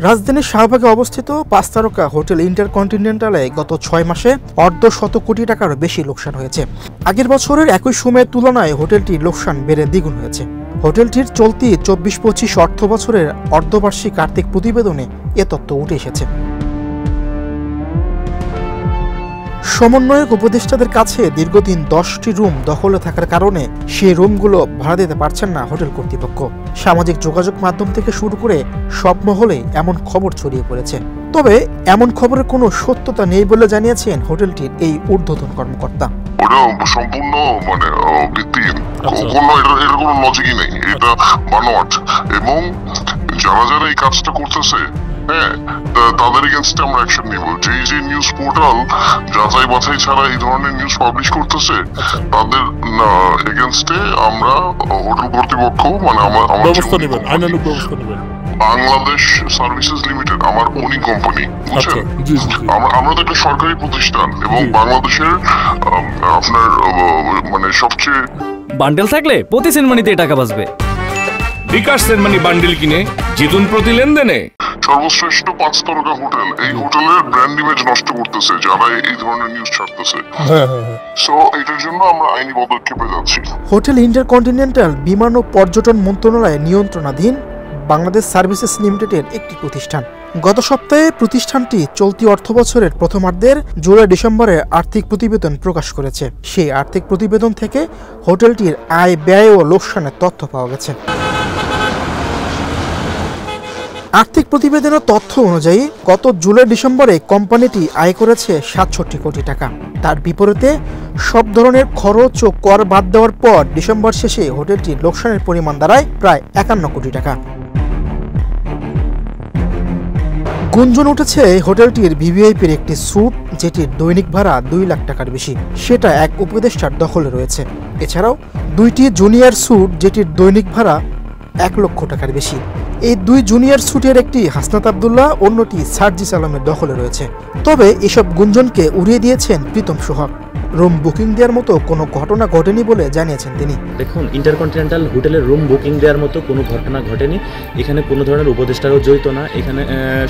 রাজধানীর শাহবাগে অবস্থিত 5 তারকা হোটেল ইন্টারকন্টিনেন্টালে গত 6 মাসে অর্ধশত কোটি টাকারও বেশি লোকসান হয়েছে। আগের বছরের একই সময়ের তুলনায় হোটেলটির লোকসান বেড়ে দ্বিগুণ হয়েছে। হোটেলটির চলতি 24-25 অর্থ বছরের অর্ধবার্ষিক আর্থিক প্রতিবেদনে এ তথ্য উঠে এসেছে। সমন্বয়ক উপদেষ্টাদের কাছে দীর্ঘদিন 10টি রুম দখলে থাকার কারণে সেই রুমগুলো ভাড়া দিতে পারছেন না হোটেল কর্তৃপক্ষ। সামাজিক যোগাযোগ মাধ্যম থেকে শুরু করে সব মহলে এমন খবর ছড়িয়ে পড়েছে। তবে এমন খবরের কোনো সত্যতা নেই বলে জানিয়েছেন হোটেলটির এই ঊর্ধ্বতন কর্মকর্তা। সম্পূর্ণ ভিত্তিহীন, এর কোনো লজিকই নেই, এটা বানোয়াট। এবং যারা এই কাজটা করতেছে তাদের এগেইনস্টে আমরা অ্যাকশন নিব। যে নিউজ পোর্টাল যাচাই বাছাই ছাড়া এই ধরনের নিউজ পাবলিশ করতেছে তাদের এগেইনস্টে আমরা হোটেল কর্তৃপক্ষ বাংলাদেশ সার্ভিসেস লিমিটেড আমার ওনিং কোম্পানি, বুঝছেন, আমরা তো একটা সরকারি প্রতিষ্ঠান এবং বাংলাদেশের আপনার সবচেয়ে বান্ডেল থাকলে প্রতি সেনমানিতে টাকা বাঁচবে। বিকাশ সেনমানি বান্ডেল কিনে জিতুন প্রতি লেনদেনে। সর্বশ্রেষ্ঠ 5 তারকা হোটেল, এই হোটেলের ব্র্যান্ড ইমেজ নষ্ট করতেছে যারা এই ধরনের নিউজ ছাড়তেছে। সো এটার জন্য আমরা আইনি পদক্ষেপে যাচ্ছি। হোটেল ইন্টারকন্টিনেন্টাল বিমান ও পর্যটন মন্ত্রণালয়ের নিয়ন্ত্রণাধীন বাংলাদেশ সার্ভিসেস লিমিটেডের একটি প্রতিষ্ঠান। গত সপ্তাহে প্রতিষ্ঠানটি চলতি অর্থবছরের প্রথমার্ধের জুলাই-ডিসেম্বরে আর্থিক প্রতিবেদন প্রকাশ করেছে। সেই আর্থিক প্রতিবেদন থেকে হোটেলটির আয়, ব্যয় ও লোকসানের তথ্য পাওয়া গেছে। আর্থিক প্রতিবেদনের তথ্য অনুযায়ী গত জুলাই-ডিসেম্বরে কোম্পানিটি আয় করেছে 67 কোটি টাকা। তার বিপরীতে সব ধরনের খরচ ও কর বাদ দেওয়ার পর ডিসেম্বর শেষে হোটেলটির লোকসানের পরিমাণ দাঁড়ায় প্রায় 51 কোটি টাকা। গুঞ্জন উঠেছে হোটেলটির ভিভিআইপির একটি স্যুট, যেটির দৈনিক ভাড়া 2 লাখ টাকার বেশি, সেটা এক উপদেষ্টার দখলে রয়েছে। এছাড়াও 2টি জুনিয়র স্যুট, যেটির দৈনিক ভাড়া 1 লক্ষ টাকার বেশি। এই 2 জুনিয়র স্যুটের একটি হাসনাত আব্দুল্লাহ, অন্যটি সার্জিস আলমের দখলে রয়েছে। তবে এসব গুঞ্জনকে উড়িয়ে দিয়েছেন প্রীতম সোহাগ। রুম বুকিং দেওয়ার মতো কোনো ঘটনা ঘটেনি বলে জানিয়েছেন তিনি। দেখুন, ইন্টারকন্টিনেন্টাল হোটেলের রুম বুকিং দেওয়ার মতো কোনো ঘটনা ঘটেনি। এখানে কোনো ধরনের উপদেষ্টারাও জড়িত না, এখানে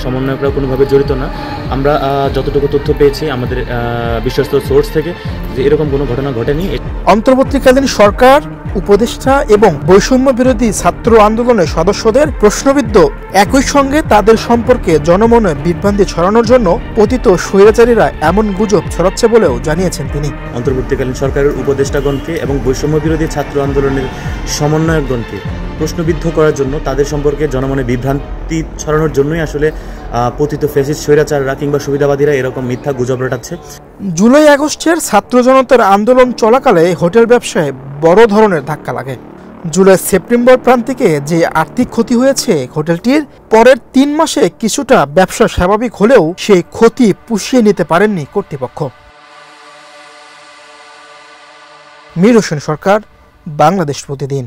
সমন্বয়করাও কোনোভাবে জড়িত না। আমরা যতটুকু তথ্য পেয়েছি আমাদের বিশ্বস্ত সোর্স থেকে, যে এরকম কোনো ঘটনা ঘটেনি। অন্তর্বর্তীকালীন সরকার, উপদেষ্টা এবং বৈষম্য বিরোধী ছাত্র আন্দোলনের সদস্যদের প্রশ্নবিদ্ধ, একই সঙ্গে তাদের সম্পর্কে জনমনে বিভ্রান্তি ছড়ানোর জন্য পতিত স্বৈরাচারীরা এমন গুজব ছড়াচ্ছে বলেও জানিয়েছেন তিনি। অন্তর্বর্তীকালীন সরকারের উপদেষ্টাগণকে এবং বৈষম্য বিরোধী ছাত্র আন্দোলনের সমন্বয়কগণকে প্রশ্নবিদ্ধ করার জন্য, তাদের সম্পর্কে জনমনে বিভ্রান্তি ছড়ানোর জন্যই আসলে পতিত ফ্যাসিস্ট স্বৈরাচাররা কিংবা সুবিধাবাদীরা এরকম মিথ্যা গুজব রটাচ্ছে। জুলাই-আগস্টের ছাত্র জনতার আন্দোলন চলাকালে হোটেল ব্যবসায় বড় ধরনের ধাক্কা লাগে। জুলাই-সেপ্টেম্বর প্রান্তিকে যে আর্থিক ক্ষতি হয়েছে হোটেলটির, পরের 3 মাসে কিছুটা ব্যবসা স্বাভাবিক হলেও সেই ক্ষতি পুষিয়ে নিতে পারেননি কর্তৃপক্ষ। মীর হোসেন সরকার, বাংলাদেশ প্রতিদিন।